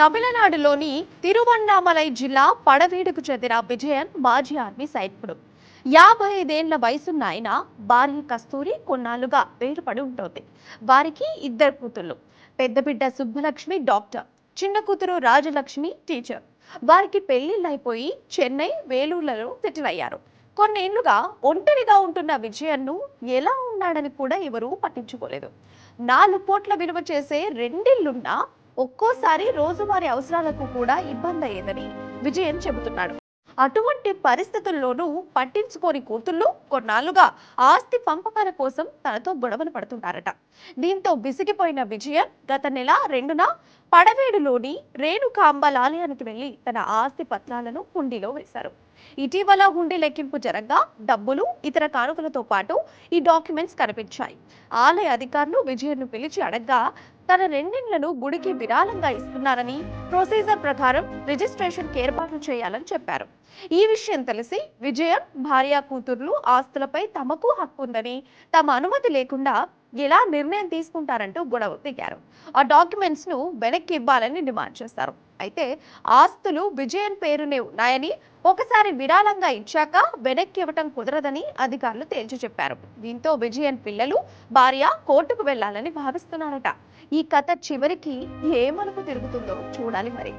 తమిళనాడులోని తిరువన్నామలై జిల్లా పడవీడుకు చెందిన విజయన్ మాజీ ఆర్మీ సైనికుడు. 55 ఏళ్ల వయసున్న ఆయన భార్య కస్తూరి కొన్నాళ్లుగా వేరుపడి ఉంటుంది. వారికి ఇద్దరు కూతుళ్ళు. పెద్ద బిడ్డ సుబ్బలక్ష్మి డాక్టర్, చిన్న కూతురు రాజలక్ష్మి టీచర్. వారికి పెళ్లిళ్ళైపోయి చెన్నై, వేలూరులలో సెటిల్ అయ్యారు. కొన్నేళ్లుగా ఒంటరిగా ఉంటున్న విజయన్ను ఎలా ఉన్నాడని కూడా ఎవరూ పట్టించుకోలేదు. 4 కోట్ల విలువ చేసే రెండిళ్లున్నా ఒక్కోసారి రోజువారీ అవసరాలకు కూడా ఇబ్బంది అయ్యేదని విజయన్ చెబుతున్నాడు. అటువంటి పరిస్థితుల్లోనూ పట్టించుకోని కూతుళ్ళు కొన్నాళ్లుగా ఆస్తి పంపకాల కోసం తనతో గొడవలు పడుతున్నారట. దీంతో విసిగిపోయిన విజయన్ గత నెల 2న పడవేడులోని రేణుకాంబల్ ఆలయానికి వెళ్లి తన ఆస్తి పత్రాలను హుండీలో వేశారు. ఇటీవల హుండీ లెక్కింపు జరగ్గా డబ్బులు, ఇతర కానుకలతో పాటు ఈ డాక్యుమెంట్స్ కనిపించాయి. ఆలయ అధికారులు విజయన్ను పిలిచి అడగ్గా తన రెండిండ్లను గుడికి విరాళంగా ఇస్తున్నారని, ప్రొసీజర్ ప్రకారం రిజిస్ట్రేషన్ ఏర్పాట్లు చేయాలని చెప్పారు. ఈ విషయం తెలిసి విజయన్ భార్య కూతుర్లు ఆస్తులపై తమకు హక్కు ఉందని, తమ అనుమతి లేకుండా ఎలా నిర్ణయం తీసుకుంటారంటూ గొడవ దిగారు. ఆ డాక్యుమెంట్స్ ను వెనక్కి ఇవ్వాలని డిమాండ్ చేశారు. అయితే ఆస్తులు విజయన్ పేరునే ఉన్నాయని, ఒకసారి విరాళంగా ఇచ్చాక వెనక్కి ఇవ్వటం కుదరదని అధికారులు తేల్చి చెప్పారు. దీంతో విజయన్ పిల్లలు, భార్య కోర్టుకు వెళ్లాలని భావిస్తున్నారట. ఈ కథ చివరికి ఏ మలుపు తిరుగుతుందో చూడాలి మరి.